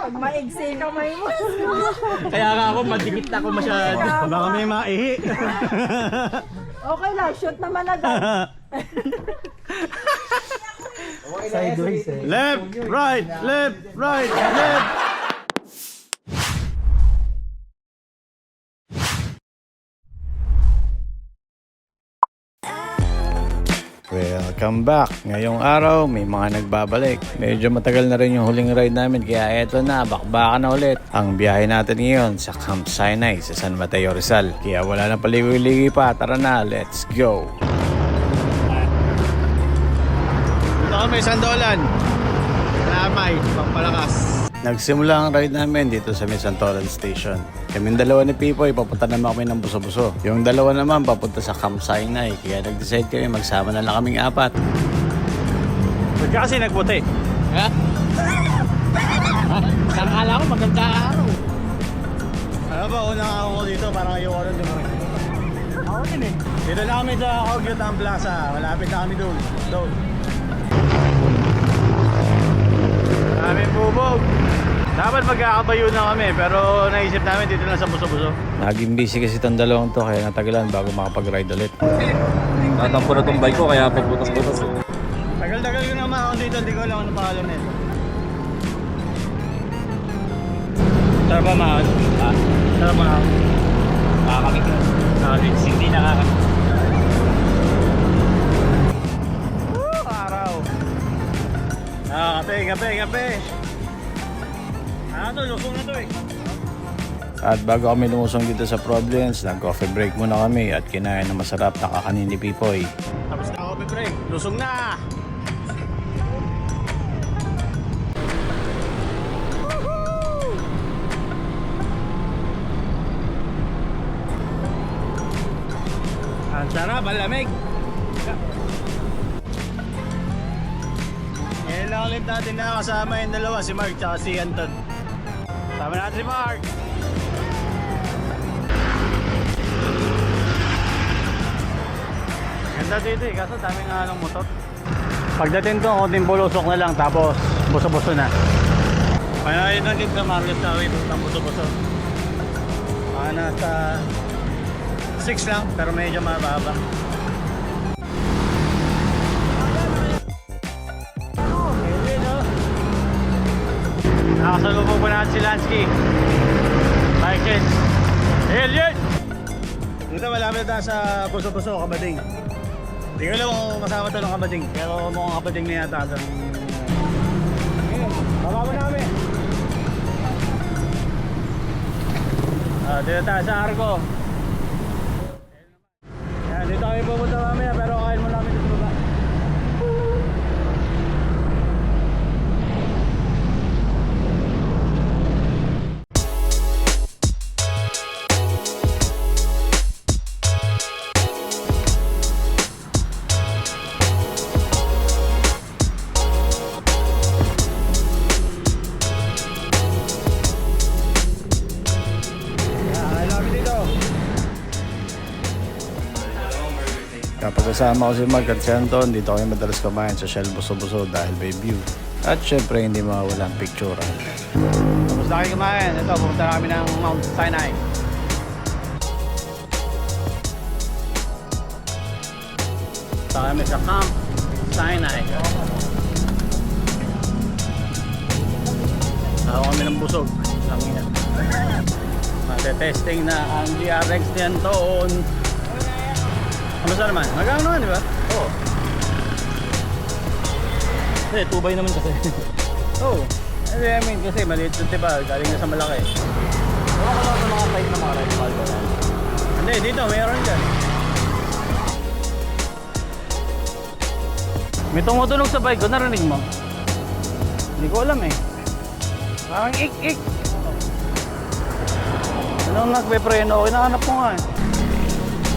Pag maigsi kamay mo. Kaya nga ako, madikit ako masyado. Baka may maihi. Okay lang, shoot naman agad. Sideways eh. Left, right, left, right, left. Welcome back! Ngayong araw may mga nagbabalik. Medyo matagal na rin yung huling ride namin kaya eto na, bakbakan na ulit. Ang biyahe natin ngayon sa Camp Sinai sa San Mateo Rizal. Kaya wala na paligoy-ligoy pa, tara na, let's go! Ito kami, Sandolan. Lamay, pampalakas. Nagsimula ang ride namin dito sa Santolan Station. Kaming dalawa ni Pipoy, papunta naman kami ng Buso-Buso. Yung dalawa naman papunta sa Camp Sinai. Kaya nag-decide kami magsama na lang kaming apat. Ba't ka kasi nagputi? Ha? Nakakala ko maganda araw. Ano ba, unang ako ko dito, parang ayoko rin dumami. Ako din eh. Dito na kami sa Cogyutan Plaza. Malapit na kami doon. Maraming bubog. Dapat magkakabayo na kami pero naisip namin dito lang sa Buso-Buso. Naging busy kasi itong dalawang to kaya natagalan bago makapag-ride ulit. Tatampo na tong bike ko kaya pagbutas-butas. Tagal-tagal ko naman ako dito, hindi ko alam ano pangalan nito. Sarap ba mahal? Ha? Sarap mahal? Nakakakit ko. Nakakakit, hindi nakakakit. Araw! Kape! Ano to, lusong na to eh. At bago kami lumusong dito sa Providence, nag-coffee break muna kami at kinain na masarap na kakanin ni Pipoy. Tapos na coffee break, lusong na! Ang sarap, ang lamig! Ngayon lang ulit natin nakakasama yung dalawa, si Mark at si Anton. Sama natin si Mark! Ganda dito eh, kaso dami nga ng motor. Pagdating ko, konting bulusok na lang, tapos buso-buso na. Kaya yun lang dito sa Marcos na way, ng buso-buso. Nasa 6 lang, pero medyo mababa. Nakasalubong po natin si Lansky. Bike chase. Alien! Dito malapit na sa Buso-Buso, Kabading. Hindi ko alam kung kasama ito ng Kabading. Pero mukhang Kabading na yata. Baba mo namin. Dito tayo sa Argo. Yan, dito kami pupunta mamaya pero kain mo namin dito baba. Kapag kasama ko si Mark at si Anton, dito kami madalas kumain sa Shell Buso-Buso dahil may view. At syempre hindi mawawala ang picture. Tapos na kayo kumain, ito pumunta na kami ng Mount Sinai. Punta kami sa Camp Sinai. Ako kami ng busog. Langin. Mate-testing na ang GRX ni Anton. Kamusta naman? Magkano naman, di ba? Oo. Eh, 2x naman kasi. Oo. I mean, kasi maliit yun, diba? Galing na sa malaki. Wala ka lang sa mga site na mga ride mahal ko lang. Hindi, dito, mayroon dyan. May tumutunog sa bike ko, narinig mo? Hindi ko alam eh. Parang ik-ik. Anong nagpe-preno? Kinahanap mo nga eh.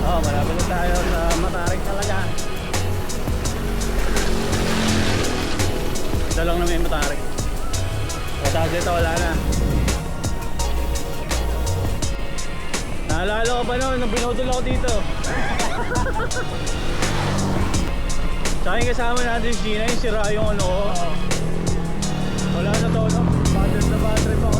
Oo, malapit na tayo sa Matarik talaga. Ito lang naman yung Matarik. Tapos dito wala na. Naalala ko pa noon nung binudol ako dito. Tsaka yung kasama natin si Gina, yung sira yung ano ko. Wala na to, no? Battery na battery pa.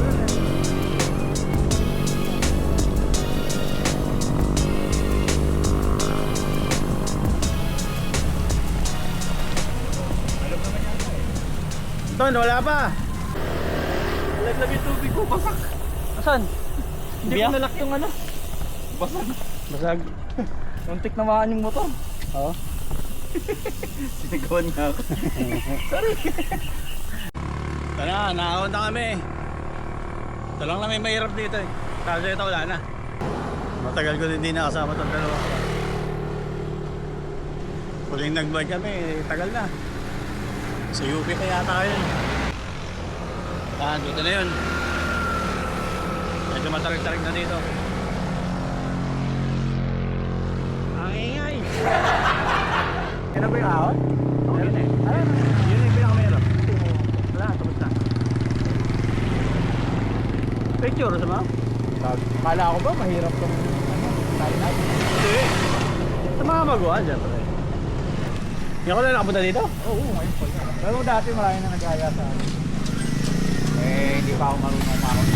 Ton, wala pa. Laglag yung tubig ko, basak. Asan? Hindi ko nalak yung ano. Basag. Basag. Muntik namaan yung motor. Oo. Sinigawan nga ako. Tara, nakakot na kami. Ito lang namin mahirap dito eh. Kasi ito wala na. Matagal ko din hindi nakasama itong dalawa. Huling nag-vlog kami, tagal na. Sa UP pa yata yun. Dito na yun. Medyo matarig-tarig na dito. Ang ingay! Yan na ba yung ahon? Okay na eh. Yun yung pinakamahirap. Wala, tapos na. Picture, sama? Kala ko ba mahirap tong tayo-tayo? Hindi. Sa mga magawa dyan. Hindi ko na nakapunta dito? Oo, ngayon po. Pero dati marami na nag-aya sa amin. Hindi pa ako marunong makakot.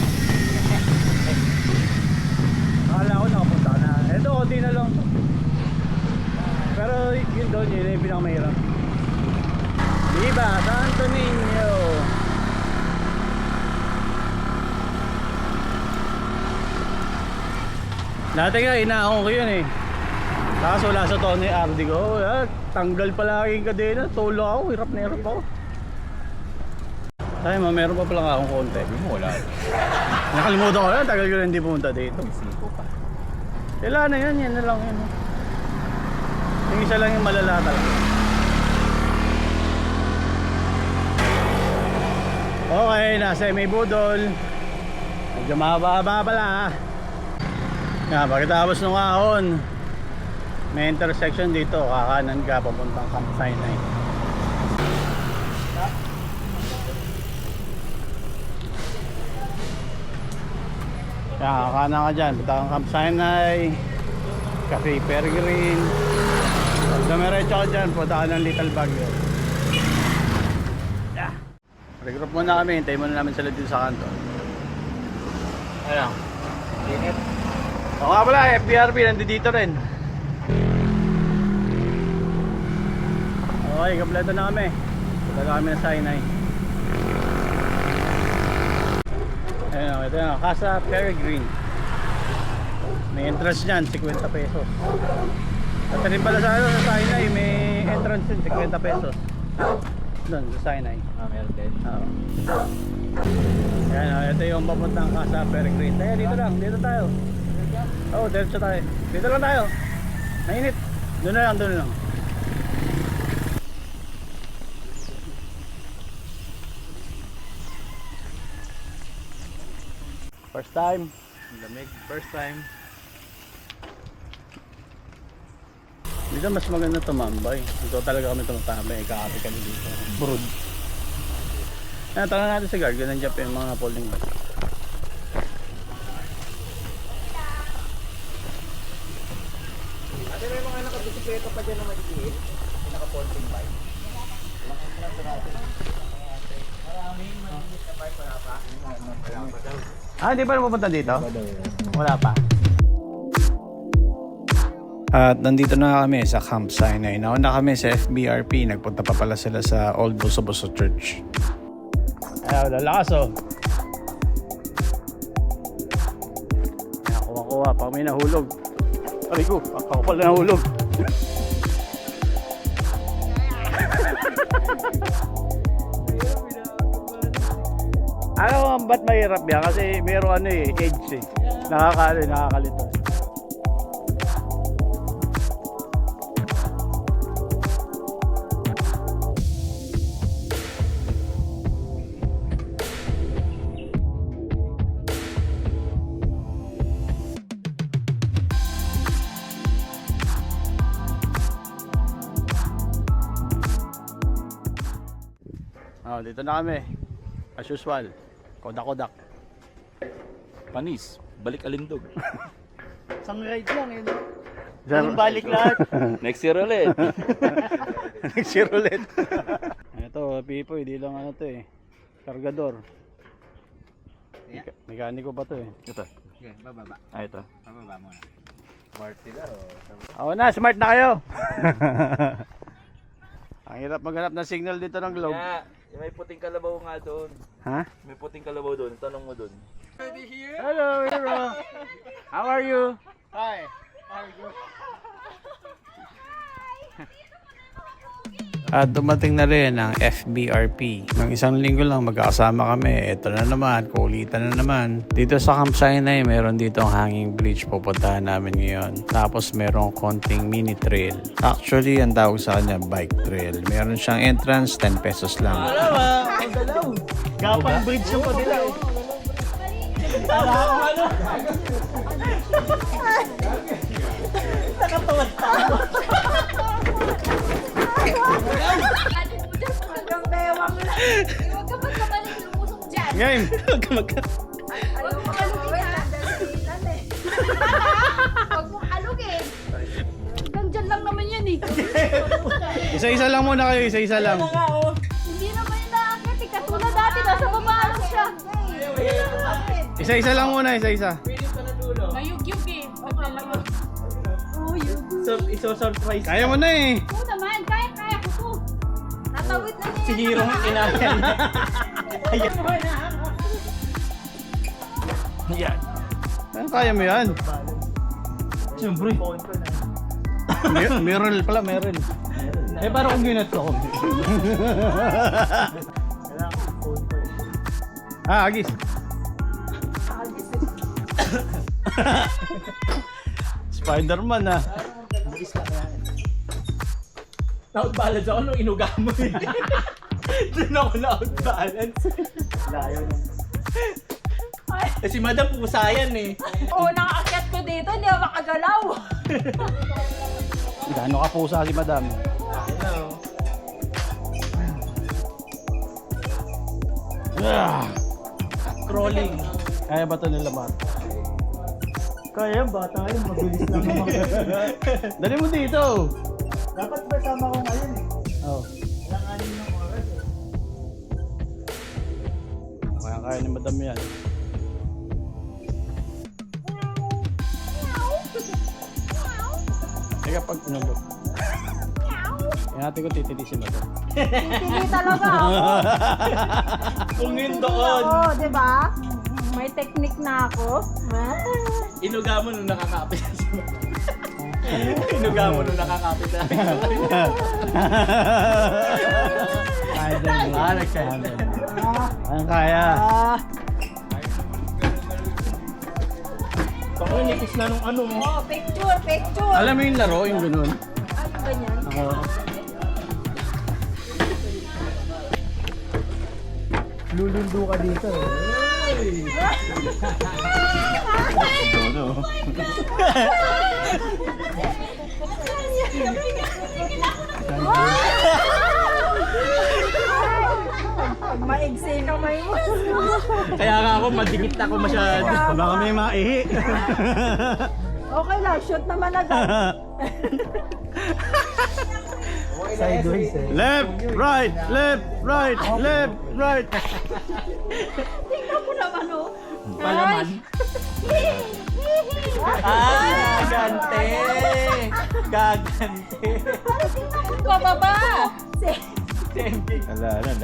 Akala ko nakapunta na. Ito, konti na lang. Pero yun doon, yun yung pinakamahirap. Diba, Santo Niño. Dati nga, inaahon ko yun eh. Tapos wala sa Tony RD ko. Tanggal pala aking kadena. Tulo ako, hirap na hirap ako. Ay, meron pa pala akong konti. Wala. Nakalimutan ko na, tagal ko na hindi pumunta dito. Siko pa. Kailangan na yan na lang yun. Yung isa lang yung malala talaga. Okay, nasa may budol. Medyo mahaba-haba pala ha. Pagkatapos nung ahon, may intersection dito, kakanan ka papuntang Camp Sinai. Kakanan ka dyan, punta kang Camp Sinai, Cafe Peregrine. Pag dumiretso ka dyan, punta ka ng Little Baguio. Regroup muna kami, hintayin muna namin sila dito sa kanto. Ano? Init. O nga pala, FBRP nandito rin. Okay, kompleto na kami. Punta na kami ng Sinai. Ayun, ito yung Casa Peregrine. May entrance dyan, 50 pesos. At rin pala sa Sinai, may entrance din, 50 pesos. Doon, sa Sinai. Meron din. Oo. Ayan, ito yung papuntang Casa Peregrine. Kaya dito lang, dito tayo. Oo, diretso tayo. Dito lang tayo. Mainit. Doon na lang, doon na lang. First time. Lamig. First time. Dito mas maganda tumambay. Dito talaga kami tumatambay. Kakapi kami dito. Brood. Tanong natin si guard. Nandiyan pa yung mga folding bike. Ate, may mga nakabisikleta pa dyan na maliliit. May naka-folding bike. Maraming maliliit na bike. Wala pa. Wala pa daw. Hindi pa napupunta dito? Wala pa. At nandito na kami sa Camp Sinai. Nauna kami sa FBRP. Nagpunta pa pala sila sa Old Buso-Buso Church. Ay, lalakas oh. Kuha-kuha. Pag may nahulog. Aray ko, ako pala nahulog. Alam mo ba't mahirap yan? Kasi meron ano eh, edge eh. Nakakalito. Oh, dito na kami. As usual. Kodak-kodak. Panis, balik Alindog. Isang ride lang eh. Yung balik lahat. Next year ulit. Next year ulit. Ito, Pipo, hindi lang ano to eh. Kargador. Mekaniko pa to eh. Ito. Okay, bababa. Ito. Bababa muna. Smart sila o. Oo na, smart na kayo. Ang hirap maghanap ng signal dito ng globe. Kaya, may puting kalabaw nga doon. Ha? May puting kalabaw doon. Tanong mo doon. Hello, hero. How are you? Hi. How are you? At dumating na rin ang FBRP. Nang isang linggo lang magkakasama kami. Ito na naman, kulitan na naman. Dito sa Camp Sinai, meron dito ang hanging bridge. Pupuntahan namin ngayon. Tapos merong konting mini trail. Actually, ang tawag sa kanya, bike trail. Meron siyang entrance, 10 pesos lang. Gapang bridge yung padila. Hanggang bewang lang. Huwag ka magkabalik lumusok dyan. Game! Huwag mong alugin ha. Huwag mong alugin. Hanggang dyan lang naman yan eh. Isa-isa lang muna kayo, isa-isa lang. Hindi naman yung nakakit eh. Katulad dati nasa baba lang siya. Isa-isa lang muna, isa-isa. Mayugyug eh. Maglalayog. Iso-surprise. Kaya mo na eh. Oo naman. Kaya ko to. Natawid na niya. Si Hero ang inayan. Yan. Kaya mo yan. Siyempre. Meryl pala, Meryl. Eh, parang kung ginat ko. Agis. Spider-Man ah. Na-outbalance ako nung inuga mo eh. Doon ako na-outbalance. Layo na. Eh si Madam pusa yan eh. Unang akyat ko dito, hindi ako makagalaw. Gaano ka pusa si Madam? Crawling. Kaya ba ito nila, Mar? Kaya ba tayo? Mabilis lang naman. Dali mo dito. Dapat ba sama ko ngayon eh? Oh. Ilang anin ng oras eh. Kaya ni Madam yan. Teka, pag nulog. Kaya natin ko titili si Madam. Hindi talaga ako. Kung yun Hindi doon. ako, di ba? May technique na ako. Inuga mo nung nakakapit na si Madam. Inuga mo nung nakakapit na. Ang kaya. Baka nipis na nung ano mo. Oh, picture, picture. Alam mo yung laro, yung ganun. Ano ganyan? Oo. Lulundo ka dito eh. Pag maigsi kamay mo. Kaya nga ako, madikit ako masyado. Baka may maihi. Okay lang, shoot naman agad. Sideways eh. Left, right, left, right, left, right. Tingnan mo naman, oh. Palaman. Ah, gagante. Gagante. Bababa.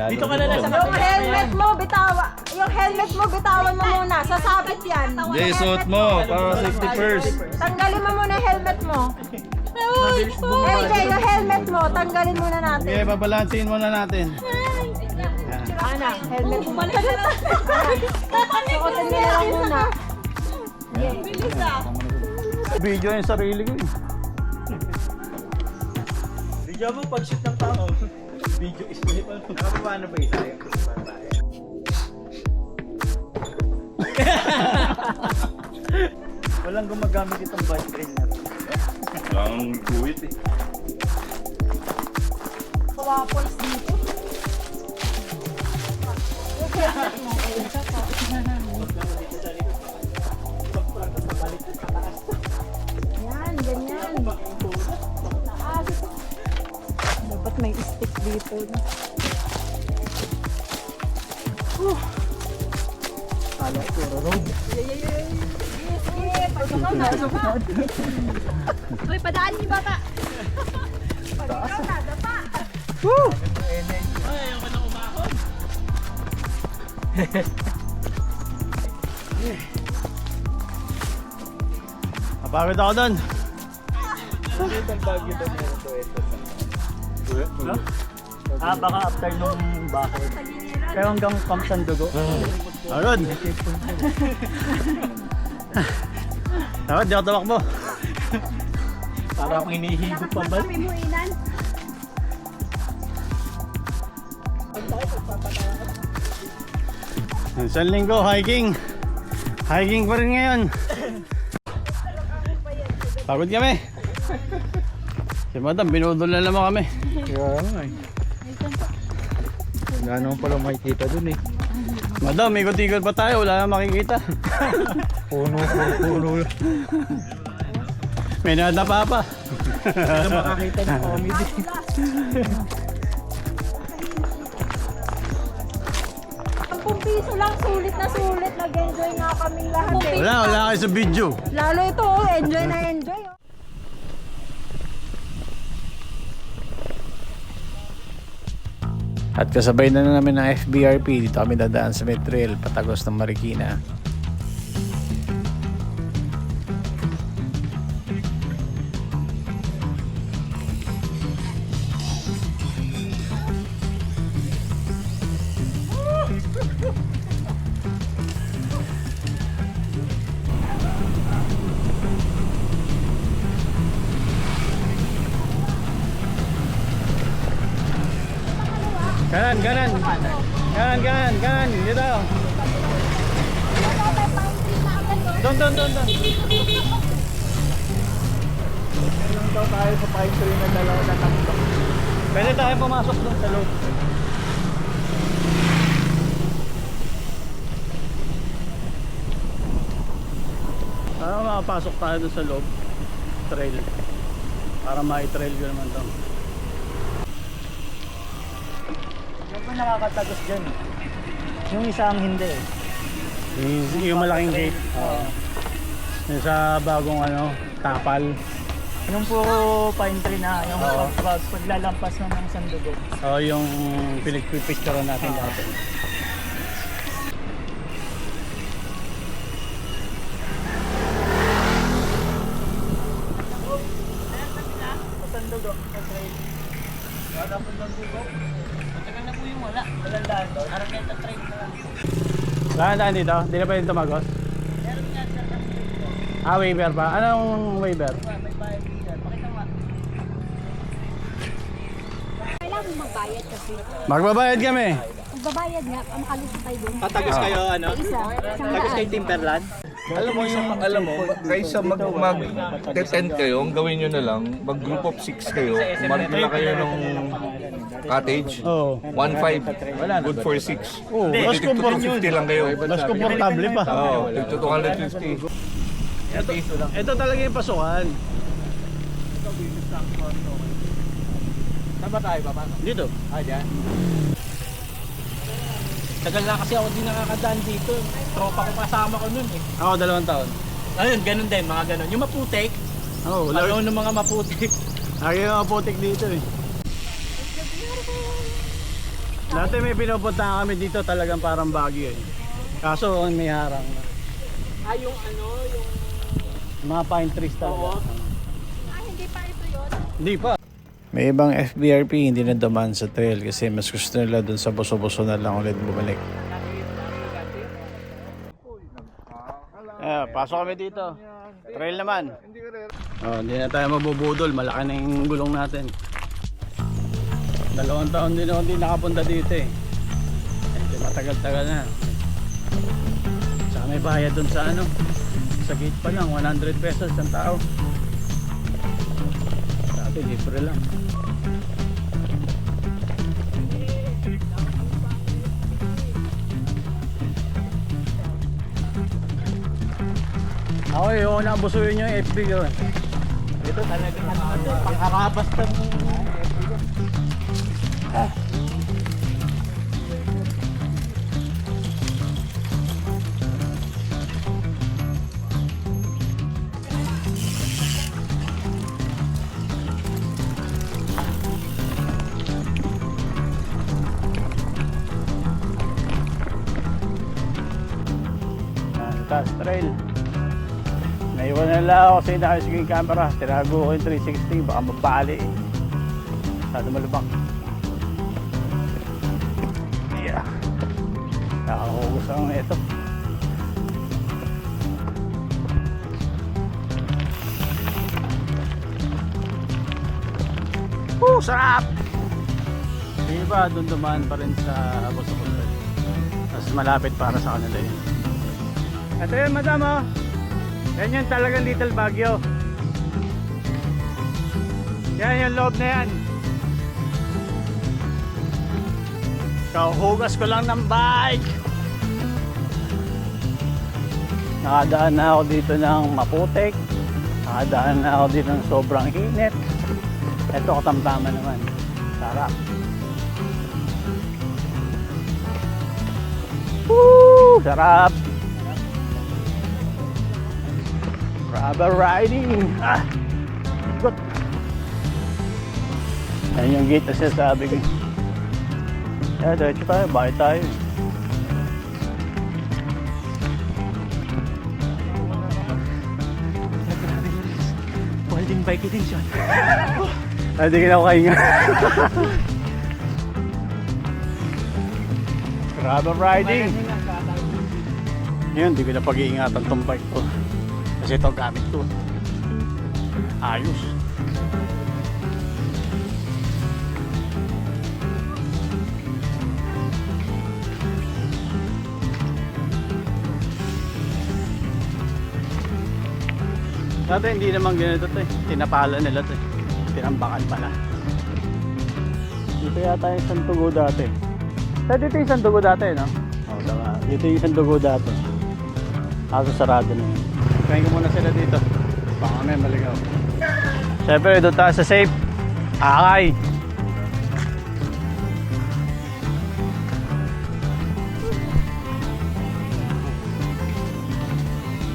Dito ka na lang sa Yung helmet mo, bitawan mo muna. Sasabit yan. Hindi, suot mo. Para safety first. Tanggalin mo muna yung helmet mo. MJ, yung helmet mo, tanggalin muna natin. Okay, babalansin muna natin. Ana, helmet mo. Suotin mo lang muna. Bilis ah. Video yung sarili ko eh. Video mo pag-shoot ng tao. Video is live. Paano ba isa yung walang gumagamit itong bike trail na to. Ang guwit eh. Kawapols dito. Yan, ganyan. Taas. Dapat may stick dito. Kala puro road. Uy, padaan ni bata. Pag ikaw na, dapa. Woo! Ay, ayoko na umahon. Napagod ako doon. Baka after nung bakod. Pero hanggang Kamsan Dugo. Pagod. Dapat di ako tamakbo. Para akong hinihigop pa ba? Isang linggo, hiking. Hiking pa rin ngayon. Pagod kami. Si Madam, binudol na naman kami. Kaya nga eh. Gano'n pala makikita dun eh. Madam, ikot-ikot pa tayo, wala na makikita. Puno. May nadapa pa. Hindi makakita ng comedy. ₱10 lang, sulit na sulit. Nag-enjoy nga kaming lahat eh. Wala kayo sa video. Lalo ito, oh, enjoy na enjoy. Oh. At kasabay na namin ng FBRP, dito kami dadaan sa may trail patagos ng Marikina. Kanan. Dito. Doon. Lang daw tayo sa pine tree na dalawa na tatlo. Pwede tayo pumasok doon sa loob. Para makapasok tayo doon sa loob. Trail. Para mai-trail ko naman doon. Yung pa nakakatagos dyan. Yung isa ang hindi eh. Yung malaking gate. Yung sa bagong tapal. Yung puro pine tree na yung paglalampas ng Sandugo. Yung pinagpipicturean natin dati. Sandugo, sa trail. Wala po Sandugo. Matagal na po yung wala. Magandaan doon. Araneta trail na lang. Saan tayo dito? Hindi na pwede tumagos? Meron nga sir kasi dito. Waiver pa? Anong waiver? May bayad dito. Pakita mo. Kailangan magbayad kasi. Magbabayad kami. Magbabayad nga, makalis tayo doon. Tatagos kayo Isa, Tagos kay Timberland? Alam mo, kaysa mag-tent kayo, ang gawin nyo na lang, mag-group of 6 kayo, mag-na kayo ng cottage, Oo. 1.5, good for 6. Oh, mas Tigto 250 lang kayo. Mas komportable pa. Oo, tigto 250. Ito talaga yung pasukan. Saan ba tayo papasok? Dito. Dyan. Tagal na kasi ako din nakakadaan dito. Tropa ko kasama ko nun eh. Ako 2 taon. Ayun, ganun din, mga ganun. Yung maputik, Oo, ano ng mga maputik. lagi yung mga putik dito eh. Dati may pinupunta kami dito talagang parang Baguio eh. Kaso may harang na. Yung Mga pine trees talaga. hindi pa ito yun. Hindi pa. May ibang FBRP hindi na dumaan sa trail kasi mas gusto nila dun sa buso-buso na lang ulit bumalik. Pasok kami dito. Trail naman. Hindi na tayo mabubudol. Malaki na yung gulong natin. 2 taon din ako hindi nakapunta dito eh. Matagal-tagal na. Saka may bayad dun sa sa gate pa lang, 100 pesos ang tao. Dati libre lang. Ako yung nabusuin nyo yung FB ko. ito talaga pangharabas pa mo. taas trail. Naiwan na lang ako kasi inayos ko yung camera. Tinago ko yung 360, baka mabali eh. Masyado malubak. Yeah. Nakakahugos ako ng ito. Sarap! Yung iba, doon dumaan pa rin sa Bosoboso. Mas malapit para sa kanila yun. Ito yun, madam, oh. Yan yung talagang Little Baguio. Yan yung loob na yan. Kahugas ko lang ng bike. Nakadaan na ako dito ng maputik. Nakadaan na ako dito ng sobrang init. Ito katamtaman naman. Sarap. Woo! Sarap! Rubber riding! Ah! Good! Yan yung gate na sinasabi ko. Yeah, diretso tayo. Bakit tayo? Holding bike din siya. Hindi ka na ako kahinga. Rubber riding. Yun, hindi ko na pag-iingatan tong bike ko. Kasi ito gamit ko. Ayos. Dati hindi naman ganito to eh. Tinapala nila to eh. Tinambakan pala. Dito yata yung Sandugo dati. Dito yung Sandugo dati, no? Oo, tama. Dito yung Sandugo dati. Kaso sarado na yun. Kain ko muna sila dito. Baka may maligaw. Siyempre, doon tayo sa safe. Akay!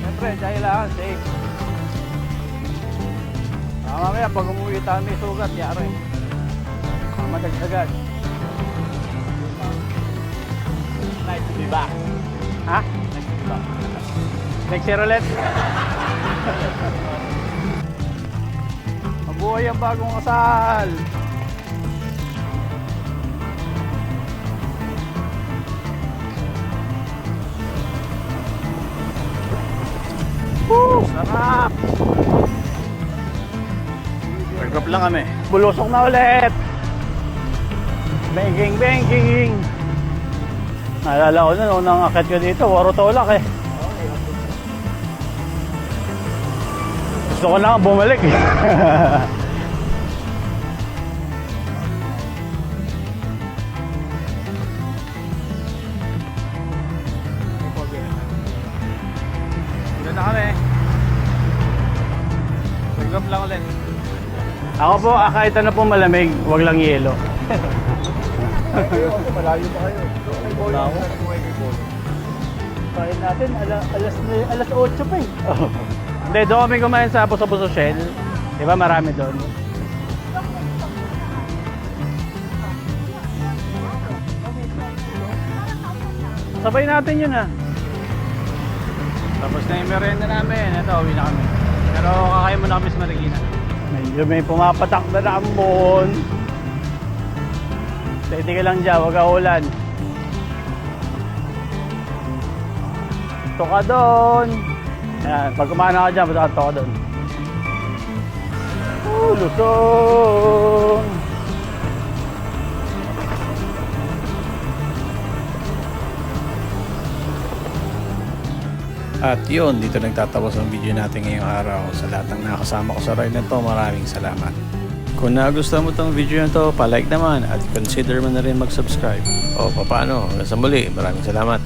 Siyempre, dahil lang, safe. Mamaya pag umuwi tayo may sugat, yari. Madagdagan. Nice to be back. Ha? Nice to be back. Next year ulit. Mabuhay ang bagong kasal. Woo! Sarap! Pag-drop lang kami. Bulusok na ulit! Banking, banking! Naalala ko na, unang akit ko dito, waro tolak eh. Gusto ko na bumalik eh. Dito na kami. Pag-drop lang ulit. Ako po, kahit ano po malamig, wag lang yelo. Malayo pa kayo. Wala ako. Kain natin, alas 8 pa eh. Hindi, doon kami kumain sa Bosoboso Shell. Di ba marami doon? Sabay natin yun ah. Tapos na yung merienda namin. Ito, uwi na kami. Pero kakain muna kami sa Marikina. Medyo may pumapatak na ramon. Steady ka lang dyan, huwag ka ulan. Ito ka doon. Ayan, pag kumana ka dyan, basta ito ka doon. Lusong! At yun, dito nagtatapos ang video natin ngayong araw. Sa lahat ng nakasama ko sa ride na to, maraming salamat. Kung nagustuhan mo tong video na to, palike naman at consider mo na rin mag-subscribe. O paano, hanggang sa muli, maraming salamat.